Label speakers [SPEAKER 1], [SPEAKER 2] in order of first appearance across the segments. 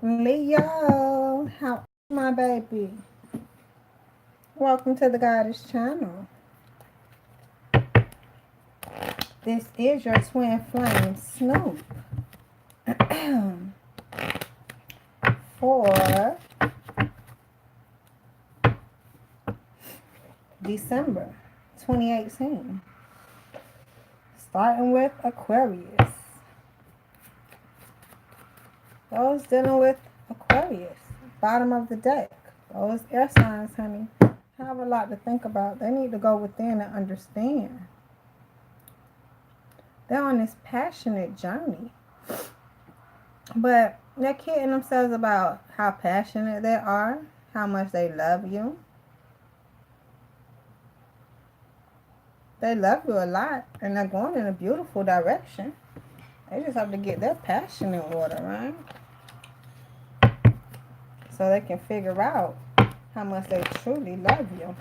[SPEAKER 1] Leo, how my baby? Welcome to the Goddess channel. This is your twin flame, Snoop, for December 2018. Starting with Aquarius. Those dealing with Aquarius, bottom of the deck. Those air signs, honey, have a lot to think about. They need to go within and understand. They're on this passionate journey. But they're kidding themselves about how passionate they are, how much they love you. They love you a lot, and they're going in a beautiful direction. They just have to get their passion in order, right? So they can figure out how much they truly love you.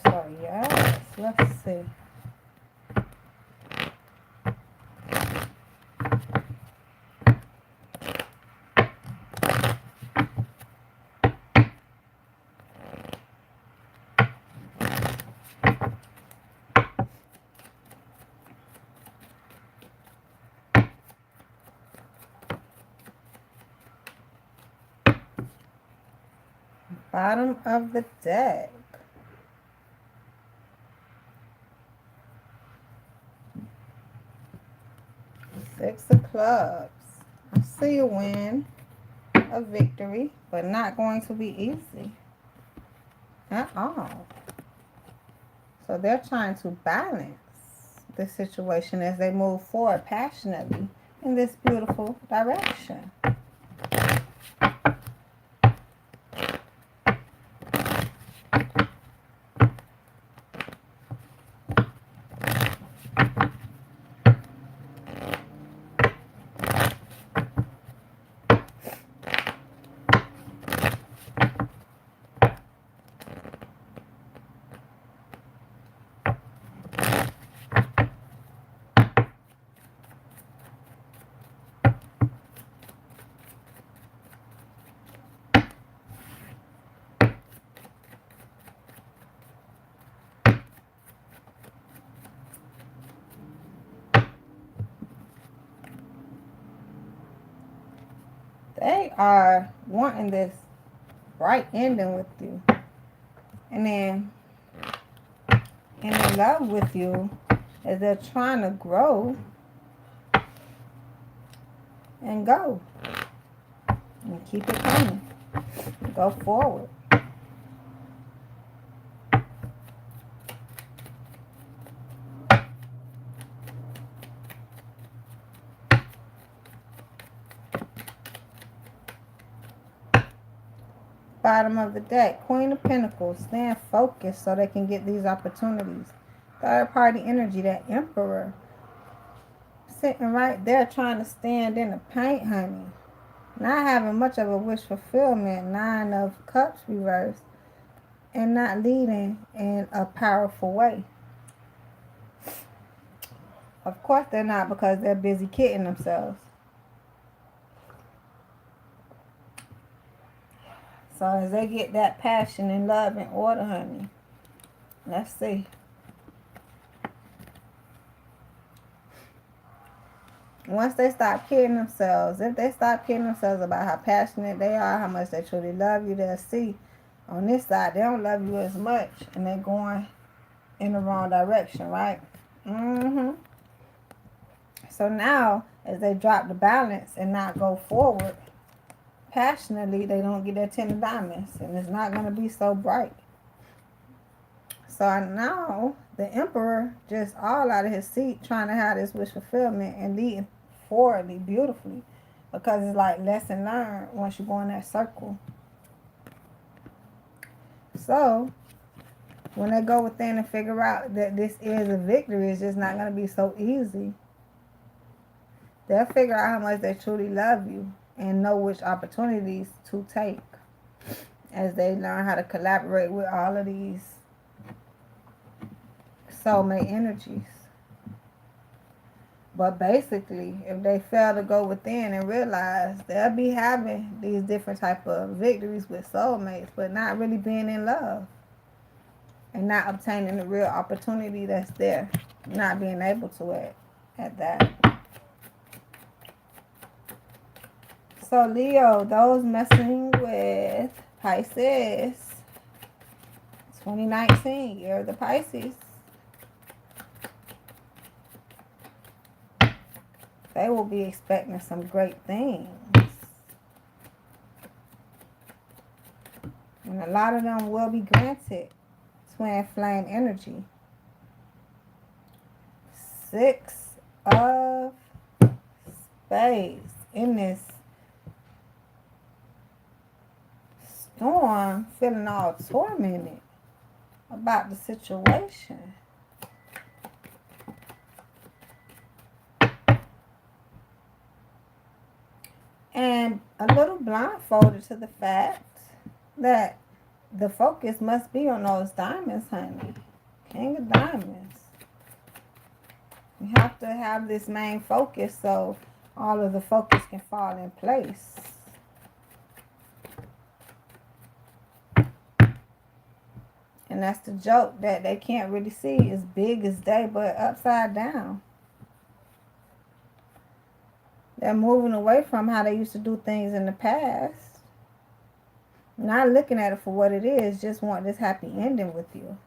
[SPEAKER 1] So yes, let's see. Bottom of the deck. Six of clubs. I see a win, a victory, but not going to be easy at all. So they're trying to balance the situation as they move forward passionately in this beautiful direction. They are wanting this bright ending with you. And then in love with you as they're trying to grow and go. And keep it coming. Go forward. Bottom of the deck, Queen of Pentacles. Stand focused so they can get these opportunities. Third party energy, that Emperor. Sitting right there trying to stand in the paint, honey. Not having much of a wish fulfillment. Nine of Cups reversed. And not leading in a powerful way. Of course they're not, because they're busy kidding themselves. So as they get that passion and love in order, honey, let's see. Once they stop kidding themselves, if they stop kidding themselves about how passionate they are, how much they truly love you, they'll see on this side they don't love you as much, and they're going in the wrong direction, right? So now, as they drop the balance and not go forward passionately, they don't get their 10 of diamonds, and it's not going to be so bright. So now the Emperor just all out of his seat trying to have this wish fulfillment and leading forwardly beautifully, because it's like lesson learned once you go in that circle. So, when they go within and figure out that this is a victory, it's just not going to be so easy. They'll figure out how much they truly love you and know which opportunities to take as they learn how to collaborate with all of these soulmate energies. But basically, if they fail to go within and realize, they'll be having these different type of victories with soulmates, but not really being in love and not obtaining the real opportunity that's there, not being able to at that. So Leo, those messing with Pisces, 2019, year of the Pisces, they will be expecting some great things. And a lot of them will be granted twin flame energy. 6 of Spades in this storm, feeling all tormented about the situation. And a little blindfolded to the fact that the focus must be on those diamonds, honey. King of Diamonds. You have to have this main focus so all of the focus can fall in place. And that's the joke that they can't really see as big as they, but upside down. They're moving away from how they used to do things in the past. Not looking at it for what it is, just want this happy ending with you.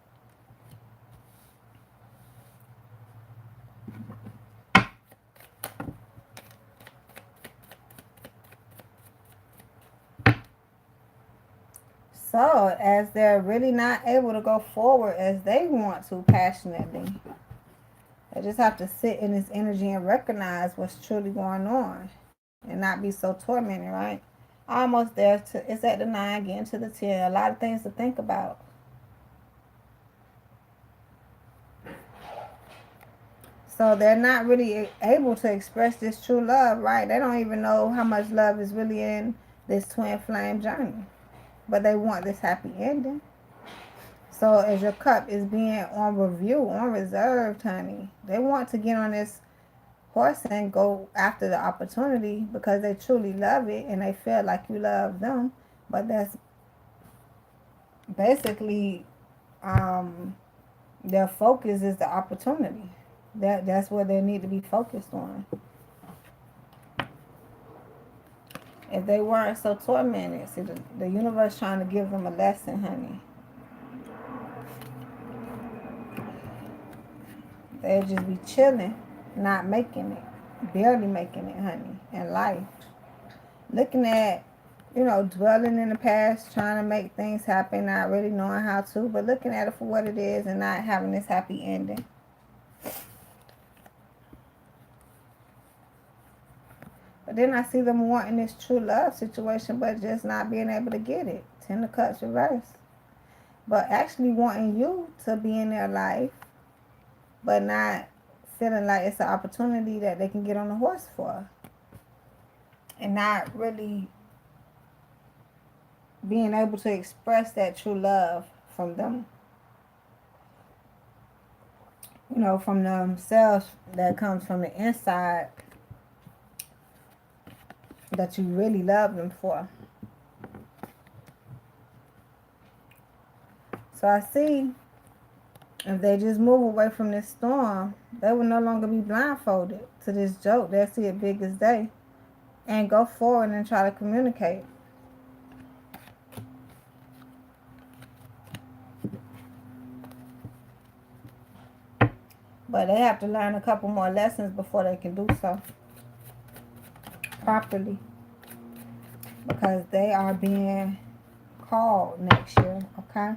[SPEAKER 1] So, as they're really not able to go forward as they want to passionately, they just have to sit in this energy and recognize what's truly going on and not be so tormented, right? Almost there. It's at the 9, getting to the 10. A lot of things to think about. So they're not really able to express this true love, right? They don't even know how much love is really in this twin flame journey. But they want this happy ending. So as your cup is being on review, on reserved, honey, they want to get on this horse and go after the opportunity because they truly love it and they feel like you love them. But that's basically their focus is the opportunity. That's what they need to be focused on. If they weren't so tormented, see, the universe trying to give them a lesson, honey. They'll just be chilling, not making it, barely making it, honey, in life. Looking at, dwelling in the past, trying to make things happen, not really knowing how to, but looking at it for what it is and not having this happy ending. But then I see them wanting this true love situation, but just not being able to get it. 10 of Cups reverse. But actually wanting you to be in their life, but not feeling like it's an opportunity that they can get on the horse for. And not really being able to express that true love from them. From themselves, that comes from the inside, that you really love them for. So I see, if they just move away from this storm, they will no longer be blindfolded to this joke. They'll see it big as day and go forward and try to communicate. But they have to learn a couple more lessons before they can do so properly. Because they are being called next year, okay?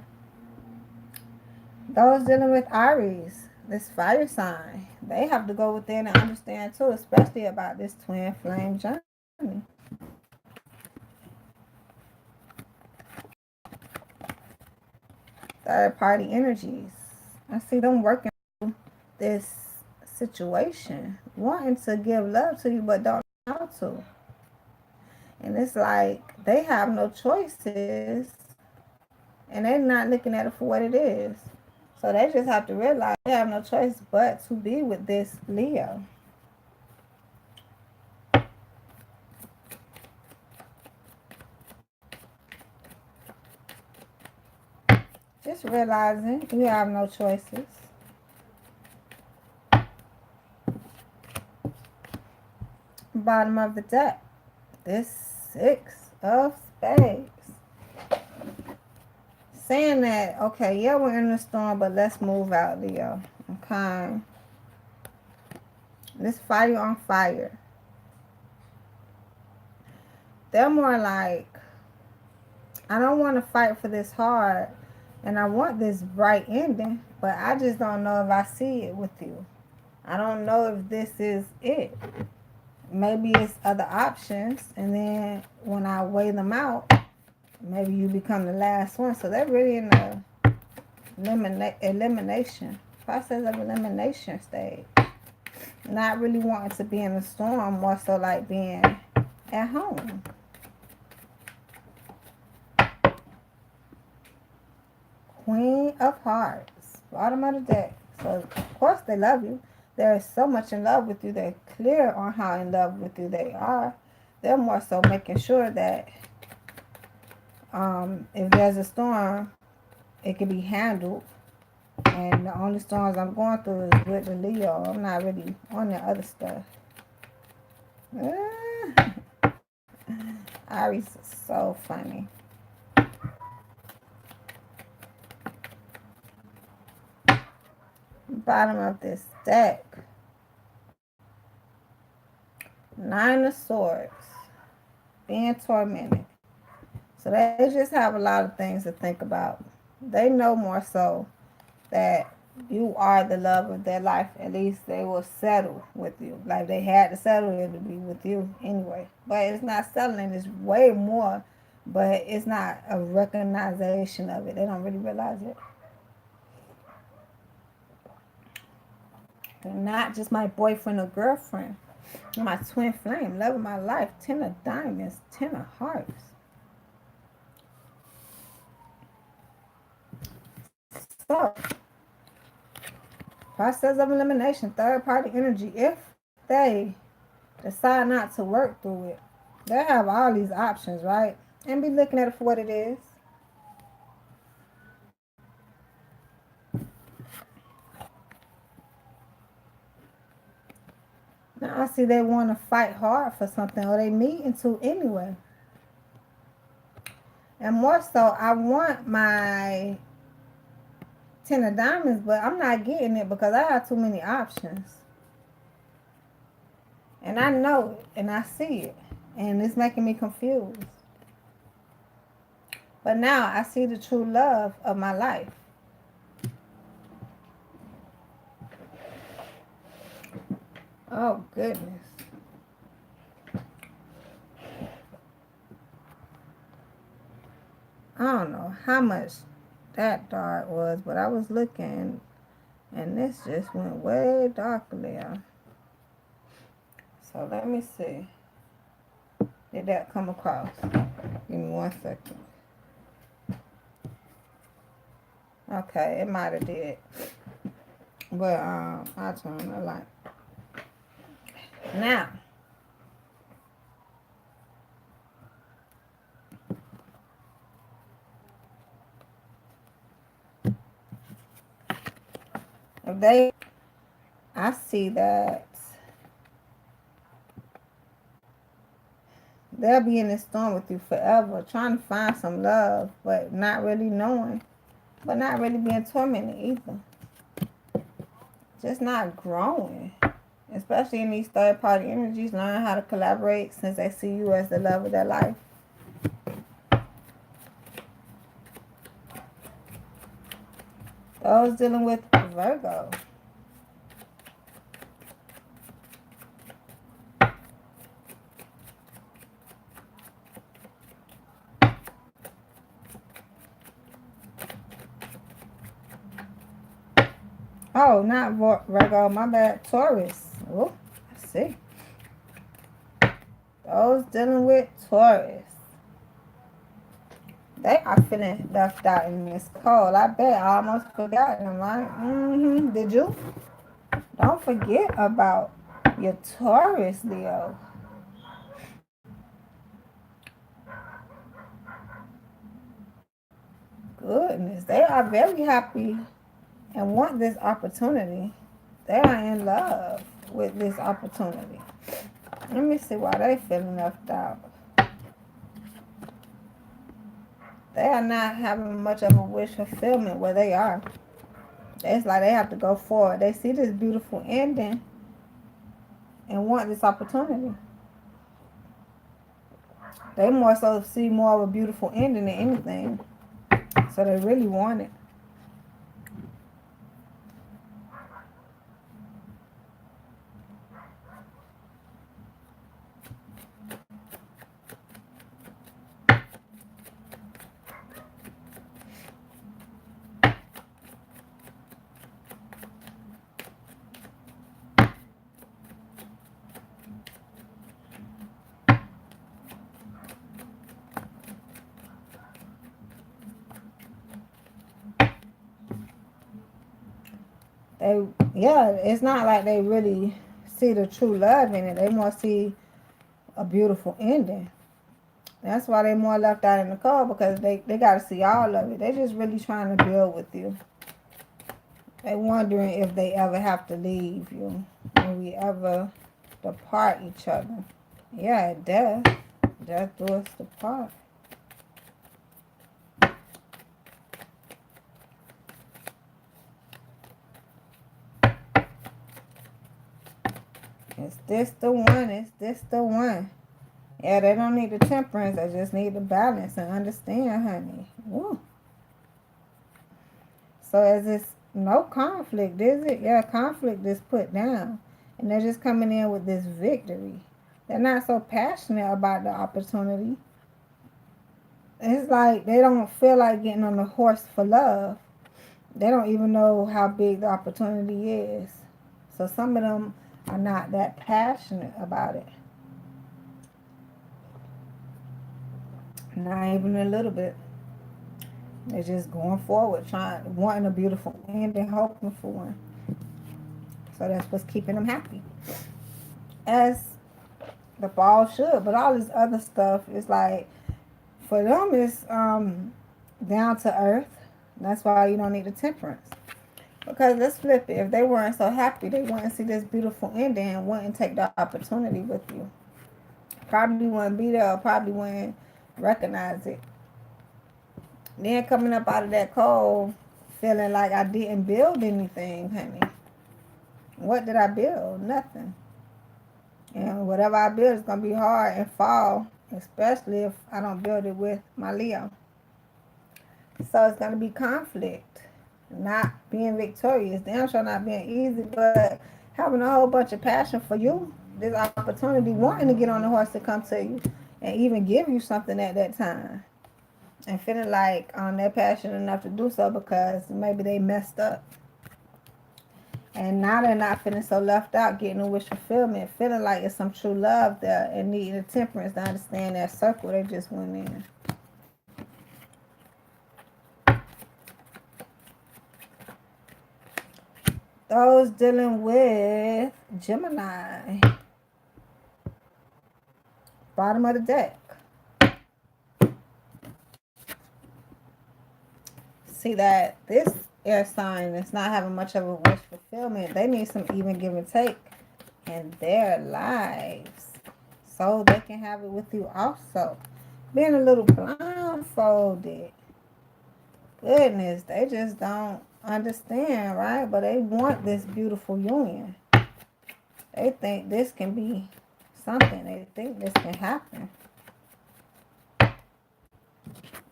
[SPEAKER 1] Those dealing with Aries, this fire sign, they have to go within and understand too, especially about this twin flame journey. third party energies. I see them working through this situation, wanting to give love to you, but don't know how to. And it's like they have no choices, and they're not looking at it for what it is. So they just have to realize they have no choice but to be with this Leo. Just realizing you have no choices. Bottom of the deck, this Six of Spades. Saying that, okay, yeah, we're in the storm, but let's move out, Leo. Okay. This fire on fire. They're more like, I don't want to fight for this hard, and I want this bright ending, but I just don't know if I see it with you. I don't know if this is it. Maybe it's other options, and then when I weigh them out, maybe you become the last one. So they're really in the elimination process of elimination stage. Not really wanting to be in the storm, more so like being at home. Queen of Hearts, bottom of the deck. So of course they love you. They're so much in love with you. They're clear on how in love with you they are. They're more so making sure that if there's a storm, it can be handled. And the only storms I'm going through is with the Leo. I'm not really on the other stuff. Aries is so funny. Bottom of this deck. Nine of Swords. Being tormented. So they just have a lot of things to think about. They know more so that you are the love of their life. At least they will settle with you. Like they had to settle it to be with you anyway. But it's not settling. It's way more. But it's not a recognition of it. They don't really realize it. They're not just my boyfriend or girlfriend. You're my twin flame. Love of my life. 10 of diamonds. 10 of hearts. So, process of elimination, third party energy. If they decide not to work through it, they have all these options, right? And be looking at it for what it is. Now I see they want to fight hard for something, or they needing to anyway. And more so, I want my 10 of diamonds, but I'm not getting it because I have too many options. And I know it, and I see it. And it's making me confused. But now I see the true love of my life. Oh, goodness. I don't know how much that dark was, but I was looking, and this just went way darker there. So let me see. Did that come across? Give me 1 second. Okay, it might have did. But I'll turn the light. Now, if I see that they'll be in this storm with you forever, trying to find some love, but not really knowing, but not really being tormented either. Just not growing. Especially in these third-party energies, learn how to collaborate since they see you as the love of their life. Those dealing with Virgo. Oh, not Virgo, my bad. Taurus. Oh, I see. Those dealing with Taurus. They are feeling left out in this cold. I bet I almost forgot them, right? Did you? Don't forget about your Taurus, Leo. Goodness, they are very happy and want this opportunity. They are in love with this opportunity. Let me see why they feeling left out. They are not having much of a wish fulfillment where they are. It's like they have to go forward. They see this beautiful ending and want this opportunity. They more so see more of a beautiful ending than anything. So they really want it. It's not like they really see the true love in it. They more see a beautiful ending. That's why they more left out in the cold, because they got to see all of it. They just really trying to build with you. They wondering if they ever have to leave you, when we ever depart each other. Yeah, death. Death do us depart. Is this the one? Is this the one? Yeah, they don't need the temperance. They just need the balance and understand, honey. Woo. So is this no conflict, is it? Yeah, conflict is put down. And they're just coming in with this victory. They're not so passionate about the opportunity. It's like they don't feel like getting on the horse for love. They don't even know how big the opportunity is. So some of them are not that passionate about it. Not even a little bit. They're just going forward, wanting a beautiful ending, hoping for one. So that's what's keeping them happy. As the ball should, but all this other stuff is like, for them it's down to earth. That's why you don't need the temperance. Because let's flip it. If they weren't so happy, they wouldn't see this beautiful ending and wouldn't take the opportunity with you. Probably wouldn't be there, or probably wouldn't recognize it. Then coming up out of that cold, feeling like I didn't build anything, honey. What did I build? Nothing. And whatever I build is going to be hard and fall, especially if I don't build it with my Leo. So it's going to be conflict, not being victorious. Damn sure not being easy, but having a whole bunch of passion for you, this opportunity, wanting to get on the horse to come to you and even give you something at that time. And feeling like they're passionate enough to do so because maybe they messed up. And now they're not feeling so left out, getting a wish fulfillment, feeling like it's some true love there and needing a temperance to understand that circle they just went in. Those dealing with Gemini. Bottom of the deck. See that this air sign is not having much of a wish fulfillment. They need some even give and take in their lives so they can have it with you also. Being a little blindfolded. Goodness, they just don't understand, right? But they want this beautiful union. They think this can be something. They think this can happen.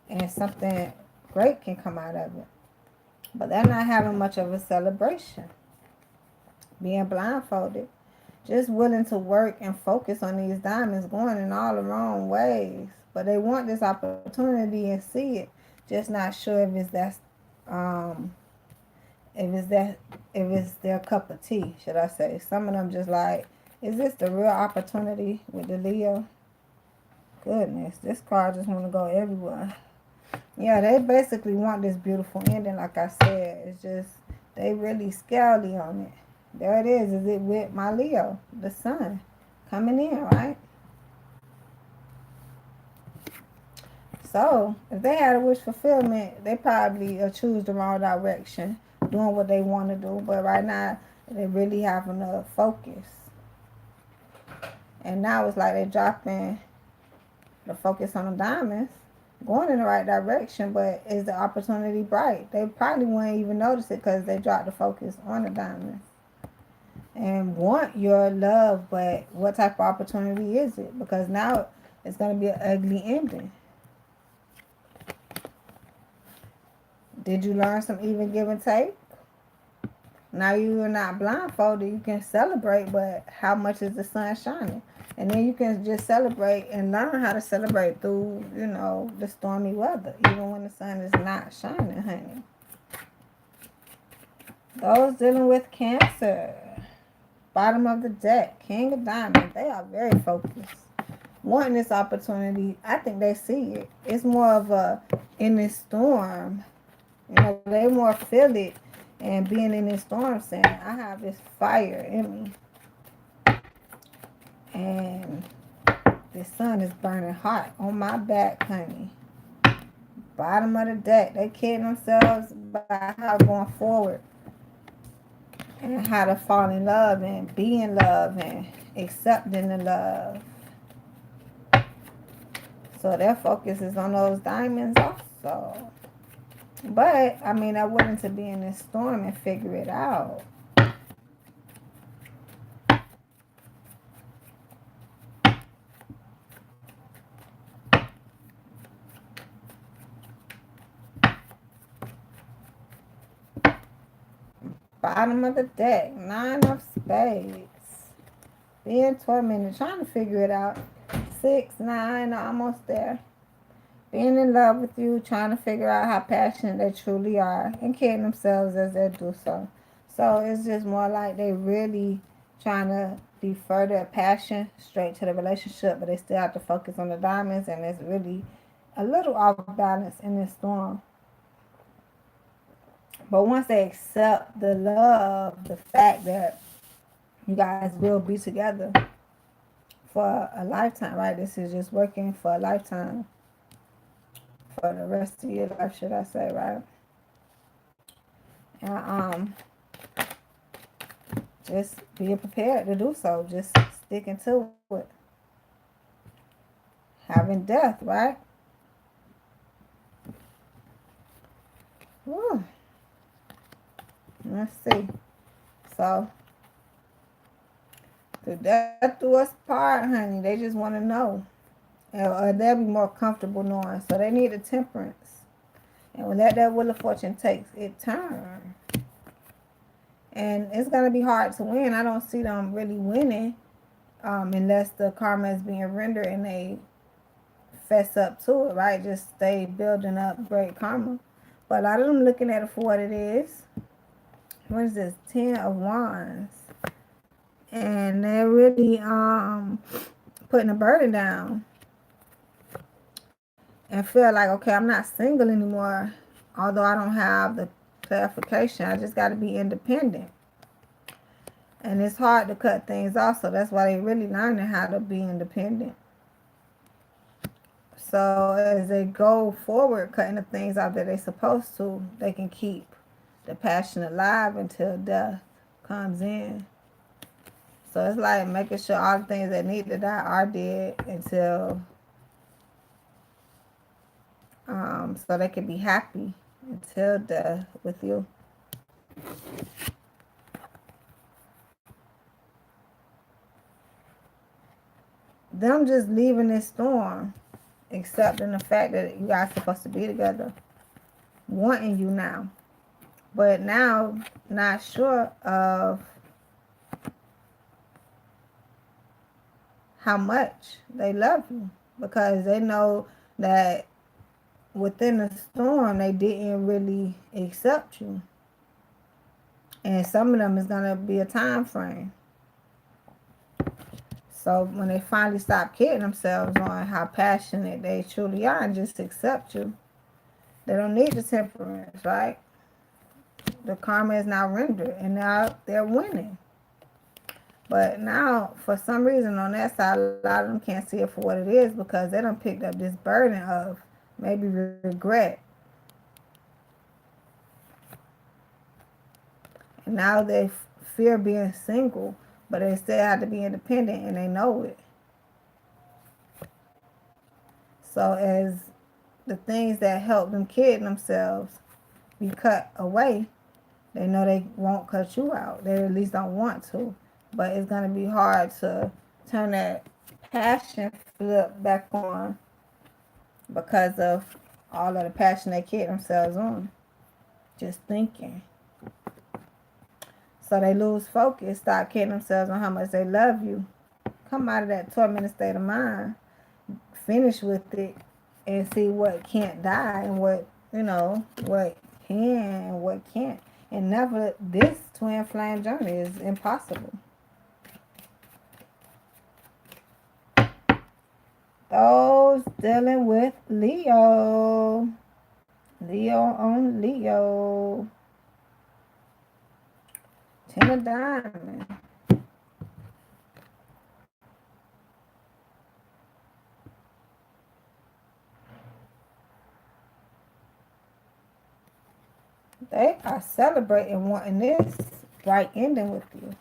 [SPEAKER 1] And something great can come out of it. But they're not having much of a celebration. Being blindfolded. Just willing to work and focus on these diamonds, going in all the wrong ways. But they want this opportunity and see it. Just not sure if it's if it's their cup of tea, should I say. Some of them just like, is this the real opportunity with the Leo? Goodness, this card just want to go everywhere. Yeah, they basically want this beautiful ending, like I said. It's just, they really scally on it. There it is. Is it with my Leo, the sun, coming in, right? So, if they had a wish fulfillment, they probably choose the wrong direction, doing what they want to do. But right now, they really having a focus. And now it's like they're dropping the focus on the diamonds, going in the right direction, but is the opportunity bright? They probably wouldn't even notice it because they dropped the focus on the diamonds and want your love, but what type of opportunity is it? Because now it's going to be an ugly ending. Did you learn some even give and take? Now you are not blindfolded. You can celebrate, but how much is the sun shining? And then you can just celebrate and learn how to celebrate through, the stormy weather, even when the sun is not shining, honey. Those dealing with Cancer, bottom of the deck, King of Diamonds, they are very focused. Wanting this opportunity, I think they see it. It's more of a, in this storm, they more feel it. And being in this storm saying, I have this fire in me. And the sun is burning hot on my back, honey. Bottom of the deck. They kidding themselves by how going forward. And how to fall in love and be in love and accepting the love. So their focus is on those diamonds also. But, I mean, they're willing to be in this storm and figure it out. Bottom of the deck, 9 of spades. Being tormented, trying to figure it out. 6, 9, almost there. Being in love with you, trying to figure out how passionate they truly are, and kidding themselves as they do so. So it's just more like they really trying to defer their passion straight to the relationship, but they still have to focus on the diamonds, and it's really a little off balance in this storm. But once they accept the love, the fact that you guys will be together for a lifetime, right? This is just working for a lifetime. For the rest of your life, should I say, right? And just be prepared to do so. Just sticking to it. Having death, right? Whew. Let's see. So, the death do us part, honey. They just want to know. Or they'll be more comfortable knowing. So, they need a temperance. And when that Wheel of Fortune takes it turn. And it's going to be hard to win. I don't see them really winning unless the karma is being rendered and they fess up to it, right? Just stay building up great karma. But a lot of them looking at it for what it is. What is this? 10 of Wands. And they're really putting a burden down. And feel like, okay, I'm not single anymore. Although I don't have the clarification. I just got to be independent. And it's hard to cut things off. So that's why they really learning how to be independent. So as they go forward, cutting the things out that they're supposed to, they can keep the passion alive until death comes in. So it's like making sure all the things that need to die are dead until, so they can be happy until death with you. Them just leaving this storm, accepting the fact that you guys are supposed to be together, wanting you now. But now, not sure of how much they love you. Because they know that within the storm, they didn't really accept you. And some of them is going to be a time frame. So when they finally stop kidding themselves on how passionate they truly are and just accept you, they don't need the temperance, right? The karma is now rendered, and now they're winning. But now, for some reason, on that side, a lot of them can't see it for what it is because they done picked up this burden of maybe regret. And now they fear being single, but they still have to be independent, and they know it. So as the things that help them kid themselves be cut away, they know they won't cut you out. They at least don't want to. But it's going to be hard to turn that passion flip back on because of all of the passion they kid themselves on. Just thinking. So they lose focus, start kidding themselves on how much they love you. Come out of that tormented state of mind. Finish with it and see what can't die and what, what can and what can't. And never, this twin flame journey is impossible. Those dealing with Leo. Leo on Leo. Ten of Diamonds. They are celebrating wanting this right ending with you.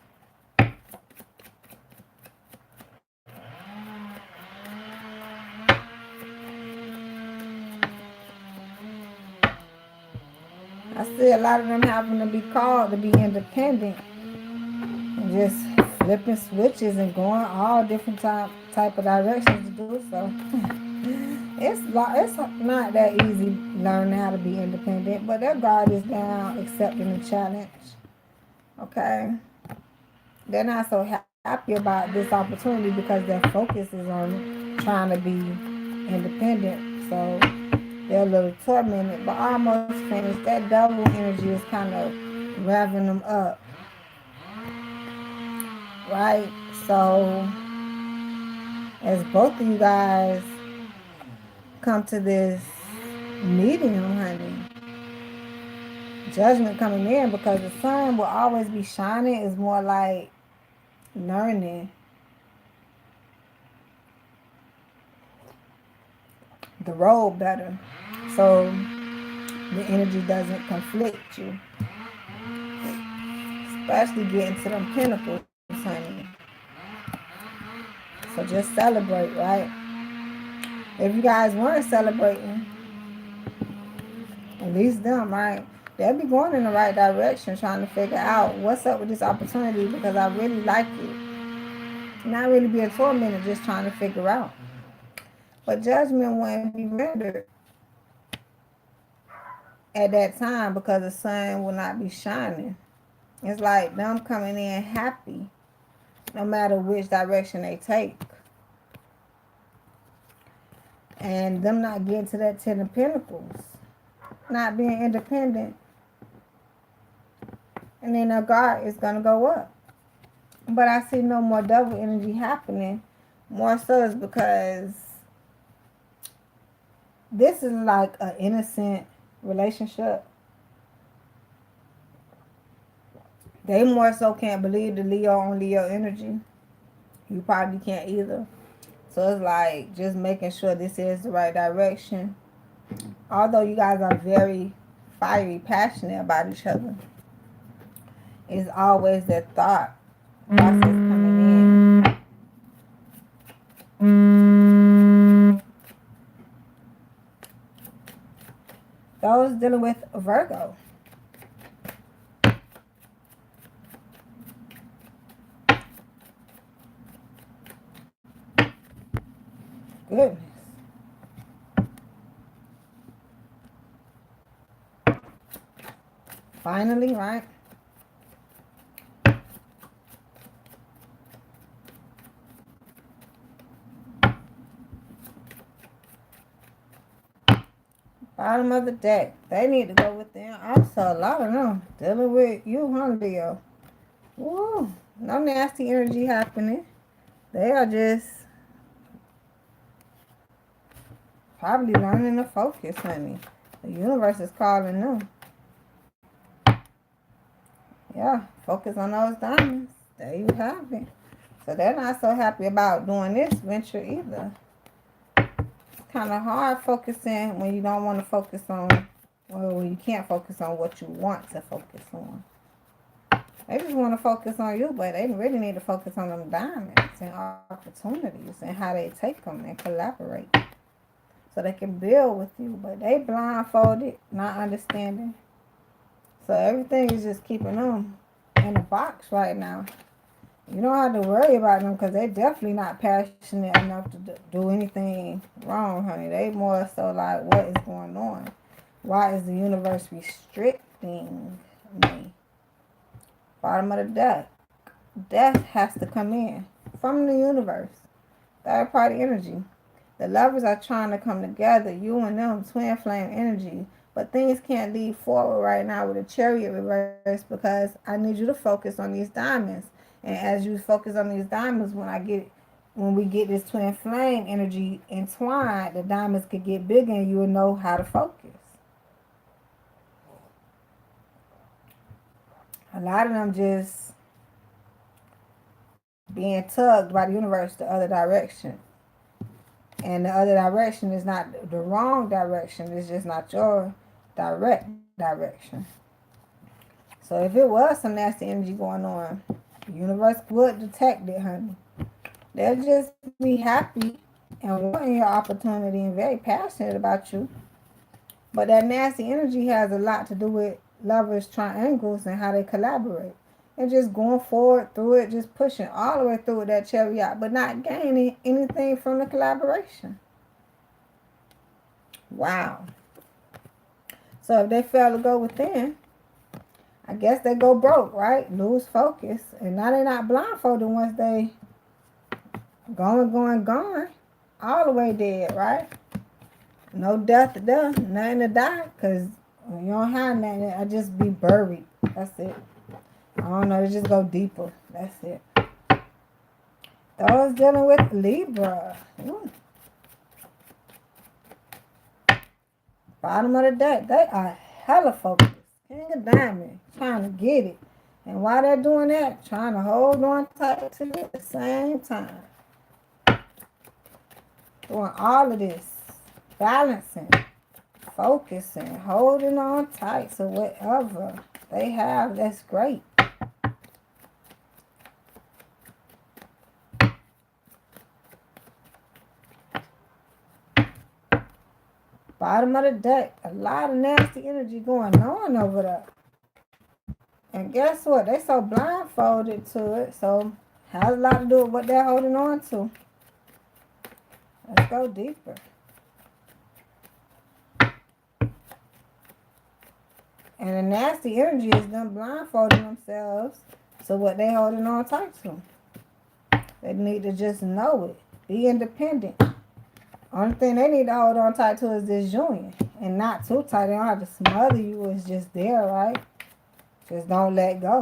[SPEAKER 1] I see a lot of them having to be called to be independent and just flipping switches and going all different type of directions to do so. It's not that easy learning how to be independent, but their guard is down, accepting the challenge. Okay, they're not so happy about this opportunity because their focus is on trying to be independent. So they're a little tormented, but almost finished. That double energy is kind of revving them up, right? So as both of you guys come to this medium, honey, judgment coming in because the sun will always be shining is more like learning the road better, so the energy doesn't conflict you, especially getting to them pinnacles, honey. So just celebrate, right? If you guys weren't celebrating, at least them, right? They'll be going in the right direction, trying to figure out what's up with this opportunity because I really like it. Not really be a tormentor, just trying to figure out. But judgment won't be rendered at that time because the sun will not be shining. It's like them coming in happy no matter which direction they take. And them not getting to that Ten of Pentacles. Not being independent. And then their guard is going to go up. But I see no more double energy happening. More so is because this is like an innocent relationship. They more so can't believe the Leo on Leo energy. You probably can't either. So it's like just making sure this is the right direction. Although you guys are very fiery, passionate about each other, it's always that thought process coming in. Those dealing with Virgo. Goodness. Finally, right? Bottom of the deck. They need to go within. Also, a lot of them dealing with you, huh, Leo? Woo. No nasty energy happening. They are just probably learning to focus, honey. The universe is calling them. Yeah, focus on those diamonds. There you have it. So they're not so happy about doing this venture either. It's kind of hard focusing when you don't want to focus on, well, when you can't focus on what you want to focus on. They just want to focus on you, but they really need to focus on them diamonds and opportunities and how they take them and collaborate so they can build with you. But they blindfolded, not understanding. So everything is just keeping them in a box right now. You don't have to worry about them because they're definitely not passionate enough to do anything wrong, honey. They more so like, what is going on? Why is the universe restricting me? Bottom of the deck. Death has to come in from the universe. Third party energy. The lovers are trying to come together, you and them, twin flame energy. But things can't lead forward right now with a chariot reverse because I need you to focus on these diamonds. And as you focus on these diamonds, when we get this twin flame energy entwined, the diamonds could get bigger and you will know how to focus. A lot of them just being tugged by the universe the other direction. And the other direction is not the wrong direction. It's just not your direct direction. So if it was some nasty energy going on, the universe would detect it, honey. They'll just be happy and wanting your opportunity and very passionate about you. But that nasty energy has a lot to do with lovers' triangles and how they collaborate. And just going forward through it, just pushing all the way through with that chariot, but not gaining anything from the collaboration. Wow. So if they fail to go within, I guess they go broke, right? Lose focus. And now they're not blindfolded once they gone. All the way dead, right? No death to death, nothing to die, because when you don't have nothing, I just be buried. That's it. I don't know, they just go deeper. That's it. Those dealing with Libra. Ooh. Bottom of the deck, they are hella focused. King of Diamond, trying to get it. And while they're doing that, trying to hold on tight to it at the same time. Doing all of this. Balancing. Focusing. Holding on tight to whatever they have that's great. Bottom of the deck, a lot of nasty energy going on over there. And guess what? They so blindfolded to it, so has a lot to do with what they're holding on to. Let's go deeper. And the nasty energy is them blindfolding themselves to what they're holding on tight to. They need to just know it. Be independent. Only thing they need to hold on tight to is this union. And not too tight. They don't have to smother you. It's just there, right? Just don't let go.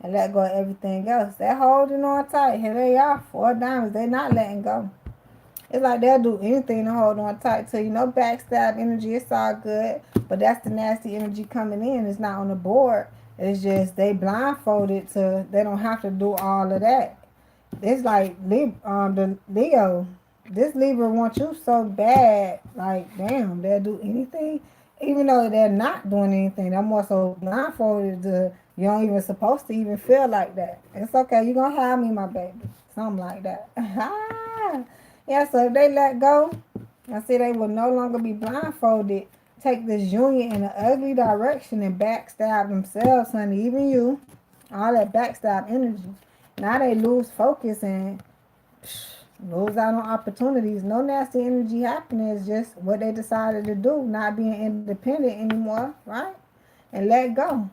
[SPEAKER 1] And let go of everything else. They're holding on tight. Here they are. 4 diamonds. They're not letting go. It's like they'll do anything to hold on tight to. You know, backstab energy, it's all good. But that's the nasty energy coming in. It's not on the board. It's just they blindfolded to, they don't have to do all of that. It's like the Leo. This Libra wants you so bad, like, damn, they'll do anything. Even though they're not doing anything, they're more so blindfolded to, you don't even supposed to even feel like that. It's okay, you're going to have me, my baby. Something like that. Yeah, so if they let go, I see they will no longer be blindfolded, take this union in an ugly direction and backstab themselves, honey, even you. All that backstab energy. Now they lose focus and lose out on opportunities. No nasty energy happening. It's just what they decided to do, not being independent anymore, right? And let go.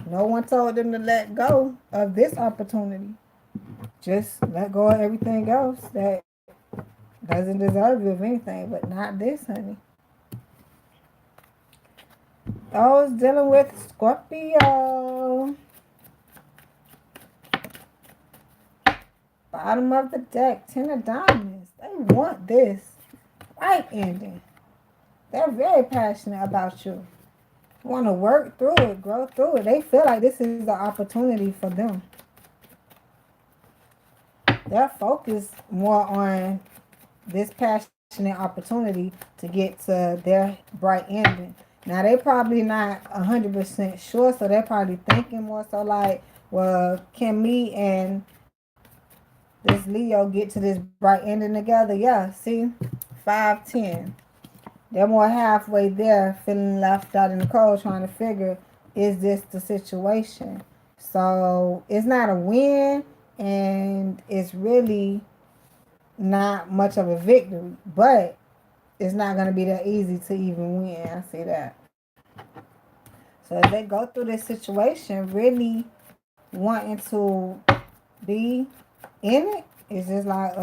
[SPEAKER 1] No one told them to let go of this opportunity. Just let go of everything else that doesn't deserve you of anything, but not this, honey. Those dealing with Scorpio. Bottom of the deck, 10 of diamonds. They want this right ending. They're very passionate about you. Want to work through it, grow through it. They feel like this is the opportunity for them. They're focused more on this passionate opportunity to get to their bright ending. Now, they probably not 100% sure, so they're probably thinking more so like, well, can me and this Leo get to this bright ending together? Yeah, see? 5-10. They're more halfway there, feeling left out in the cold, trying to figure, is this the situation? So it's not a win, and it's really not much of a victory, but it's not going to be that easy to even win. I see that. So as they go through this situation, really wanting to be in it, it's just like,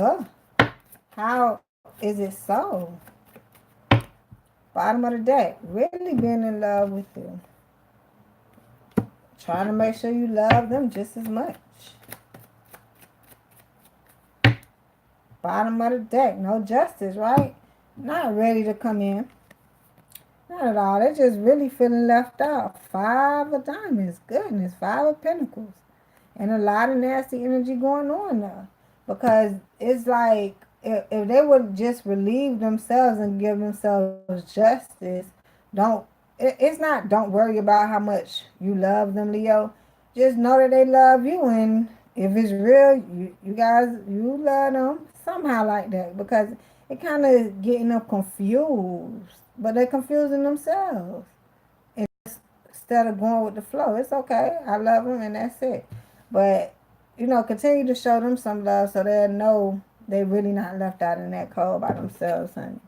[SPEAKER 1] how is it so? Bottom of the deck, really being in love with you. Trying to make sure you love them just as much. Bottom of the deck, no justice, right? Not ready to come in. Not at all. They're just really feeling left out. 5 of diamonds. Goodness. 5 of pentacles. And a lot of nasty energy going on there. Because it's like, if they would just relieve themselves and give themselves justice, it's not don't worry about how much you love them, Leo. Just know that they love you, and if it's real, you guys, you love them somehow like that, because it kind of getting them confused, but they're confusing themselves. And instead of going with the flow, it's okay. I love them, and that's it. But continue to show them some love so they'll know they really not left out in that cold by themselves, honey.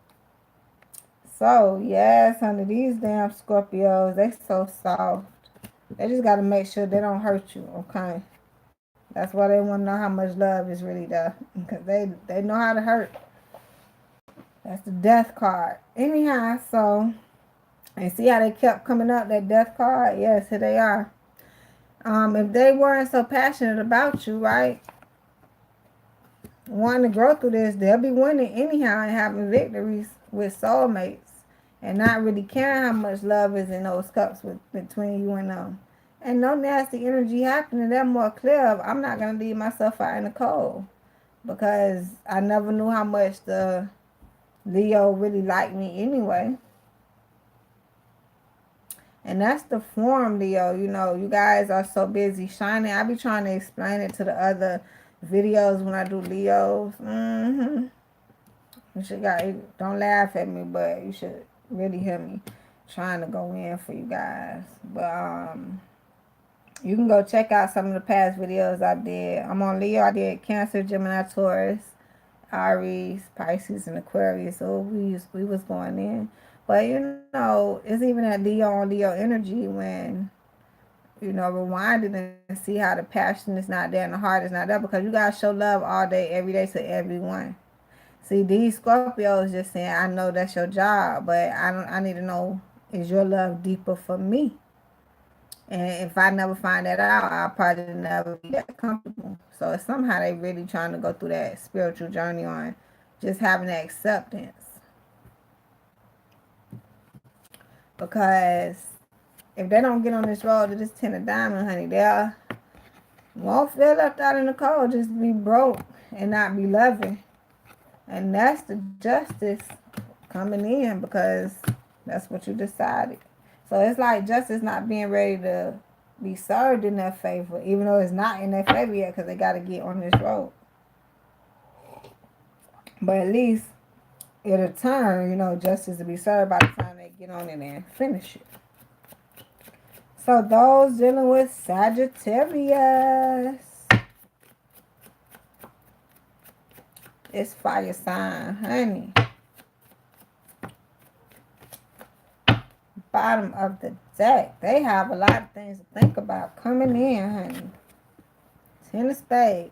[SPEAKER 1] So, yes, honey, these damn Scorpios, they so soft. They just got to make sure they don't hurt you, okay? That's why they want to know how much love is really there. Because they know how to hurt. That's the death card. Anyhow, so, and see how they kept coming up, that death card? Yes, here they are. If they weren't so passionate about you, right? Wanting to grow through this, they'll be winning anyhow and having victories with soulmates. And not really caring how much love is in those cups between you and them. And no nasty energy happening. They're more clear of, I'm not going to leave myself out in the cold. Because I never knew how much the Leo really liked me anyway. And that's the form, Leo. You guys are so busy shining. I be trying to explain it to the other videos when I do Leos. You should don't laugh at me, but you should really hear me trying to go in for you guys. But you can go check out some of the past videos I did. I'm on Leo. I did Cancer, Gemini, Taurus, Aries, Pisces, and Aquarius. So we was going in. But it's even that Leo on Leo energy when rewind it and see how the passion is not there and the heart is not there, because you guys show love all day, every day to everyone. See, these Scorpios just saying, I know that's your job, but I need to know, is your love deeper for me? And if I never find that out, I'll probably never be that comfortable. So somehow they really trying to go through that spiritual journey on just having that acceptance. Because if they don't get on this road to this 10 of diamond, honey, they won't feel left out in the cold, just be broke and not be loving. And that's the justice coming in, because that's what you decided. So it's like justice not being ready to be served in their favor, even though it's not in their favor yet, because they got to get on this road. But at least it'll turn, justice to be served by the time they get on it and finish it. So those dealing with Sagittarius, it's fire sign, honey. Bottom of the deck, they have a lot of things to think about coming in, honey. 10 of spades.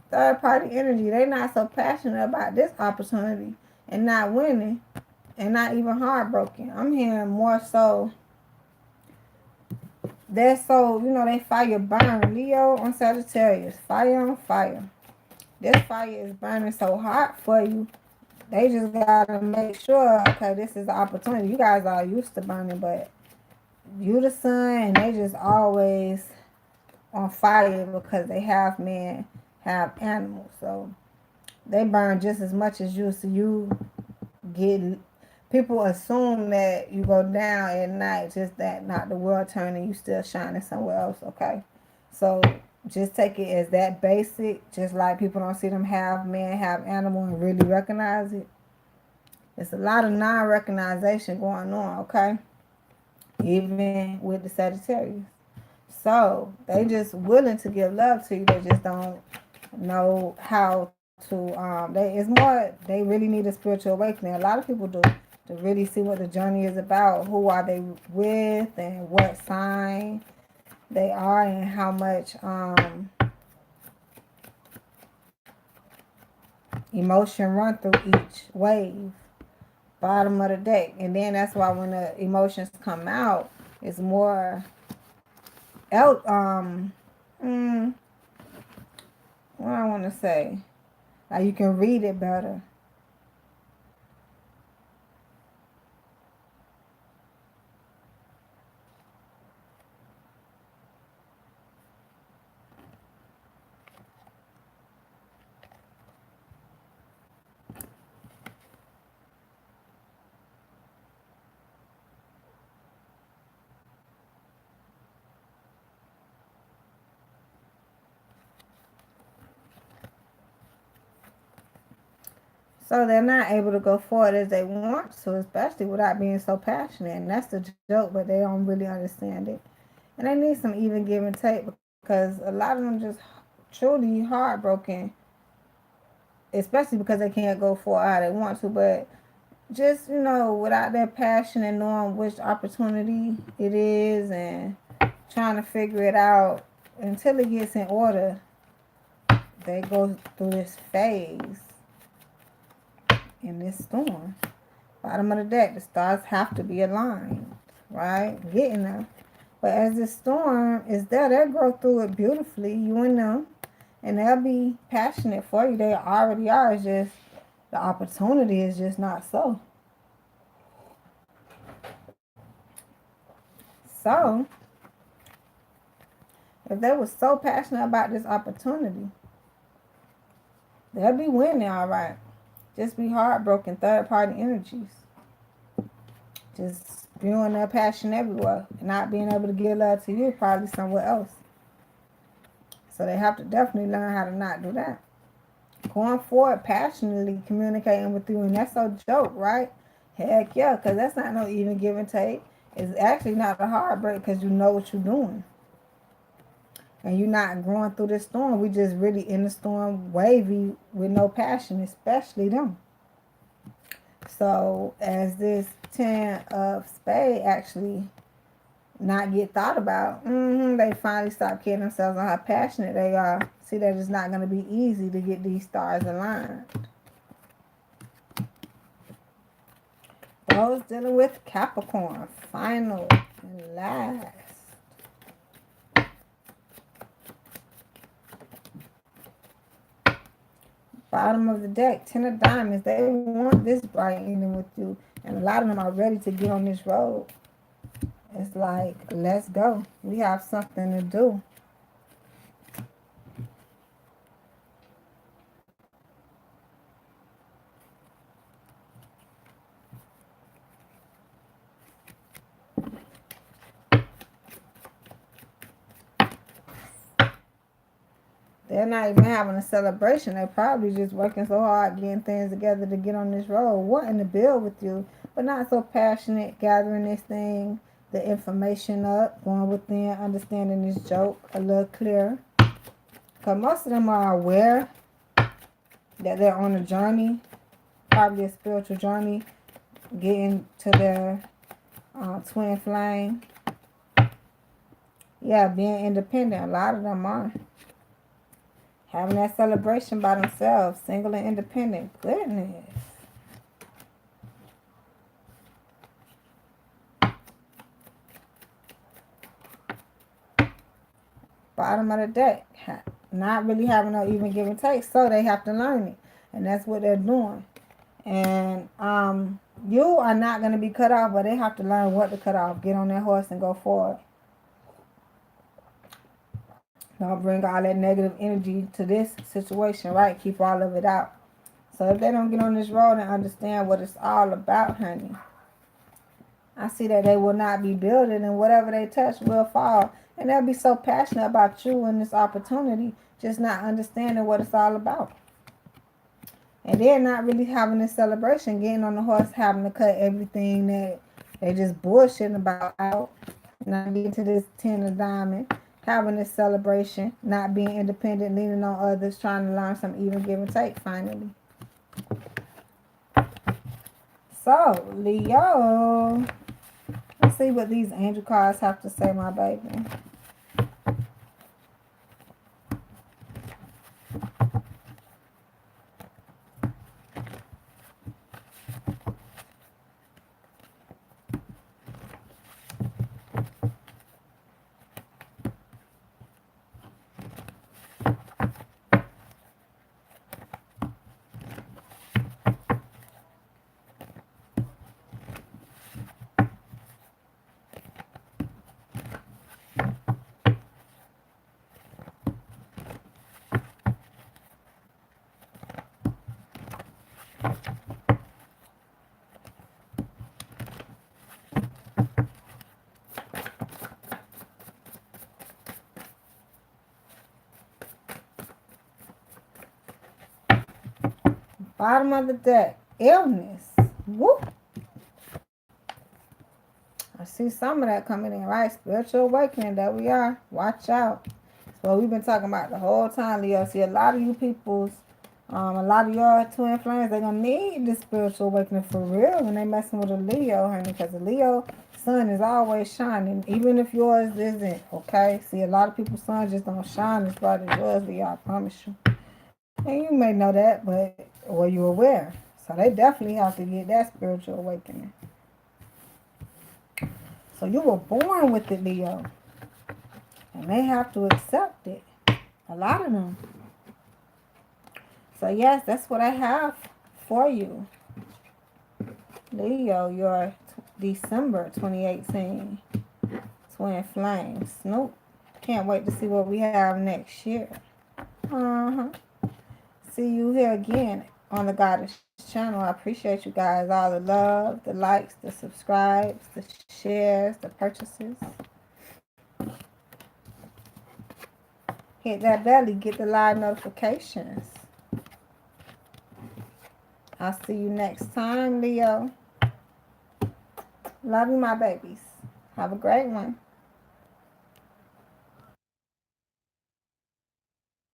[SPEAKER 1] Third party energy, they not so passionate about this opportunity and not winning and not even heartbroken. I'm hearing more so they're so, you know, they fire burn. Leo on Sagittarius, fire on fire. This fire is burning so hot for you. They just gotta make sure, okay, this is the opportunity. You guys are used to burning, but you the sun, and they just always on fire because they half man, half animal. So they burn just as much as you. So you get, people assume that you go down at night, just that not the world turning, you still shining somewhere else. Okay, so just take it as that basic. Just like people don't see them half man, half animal, and really recognize it. It's a lot of non-recognition going on. Okay, even with the Sagittarius. So they just willing to give love to you. They just don't know how to. It's more. They really need a spiritual awakening. A lot of people do, to really see what the journey is about. Who are they with, and what sign they are, and how much emotion run through each wave. Bottom of the deck, and then that's why when the emotions come out, it's more out. What I want to say, like you can read it better. So they're not able to go forward as they want to, especially without being so passionate. And that's the joke, but they don't really understand it. And they need some even give and take, because a lot of them just truly heartbroken, especially because they can't go forward how they want to. But just, you know, without their passion and knowing which opportunity it is and trying to figure it out until it gets in order, they go through this phase in this storm. Bottom of the deck, the stars have to be aligned, right? Getting there. But as this storm is there, they'll go through it beautifully, you and them, and they'll be passionate for you. They already are. It's just the opportunity is just not so. So, if they were so passionate about this opportunity, they'll be winning all right. Just be heartbroken, third party energies. Just spewing their passion everywhere. Not being able to give love to you, probably somewhere else. So they have to definitely learn how to not do that. Going forward, passionately communicating with you, and that's no joke, right? Heck yeah, because that's not no even give and take. It's actually not a heartbreak because you know what you're doing. And you're not going through this storm. We just really in the storm, wavy, with no passion, especially them. So as this 10 of spade actually not get thought about, they finally stop kidding themselves on how passionate they are. See that it's not going to be easy to get these stars aligned. Those dealing with Capricorn, final and last. Bottom of the deck, 10 of diamonds. They want this bright ending with you. And a lot of them are ready to get on this road. It's like, let's go. We have something to do. They're not even having a celebration. They're probably just working so hard, getting things together to get on this road, wanting to build with you, but not so passionate, gathering this thing, the information up, going within, understanding this joke a little clearer. Because most of them are aware that they're on a journey, probably a spiritual journey, getting to their twin flame. Yeah, being independent. A lot of them are. Having that celebration by themselves, single and independent. Goodness. Bottom of the deck. Not really having no even give and take, so they have to learn it. And that's what they're doing. And you are not going to be cut off, but they have to learn what to cut off. Get on their horse and go forward. Don't bring all that negative energy to this situation, right? Keep all of it out. So if they don't get on this road and understand what it's all about, honey, I see that they will not be building, and whatever they touch will fall. And they'll be so passionate about you and this opportunity, just not understanding what it's all about. And they're not really having this celebration, getting on the horse, having to cut everything that they just bullshitting about out. Not getting to this 10 of diamond, having this celebration, not being independent, leaning on others, trying to learn some even give and take finally. So, Leo, let's see what these angel cards have to say, my baby. Bottom of the deck, illness. Woo! I see some of that coming in, right? Spiritual awakening, that we are. Watch out. That's what we've been talking about the whole time, Leo. See, a lot of you people's, a lot of your twin flames, they're going to need this spiritual awakening for real when they messing with a Leo, honey. Because the Leo sun is always shining, even if yours isn't, okay? See, a lot of people's sun just don't shine as bright as yours, Leo, I promise you. And you may know that, but were you aware? So they definitely have to get that spiritual awakening. So you were born with it, Leo. And they have to accept it. A lot of them. So yes, that's what I have for you. Leo, your December 2018 twin flame. Snoop. Can't wait to see what we have next year. See you here again on the Goddess channel. I appreciate you guys. All the love, the likes, the subscribes, the shares, the purchases. Hit that belly. Get the live notifications. I'll see you next time, Leo. Love you, my babies. Have a great one.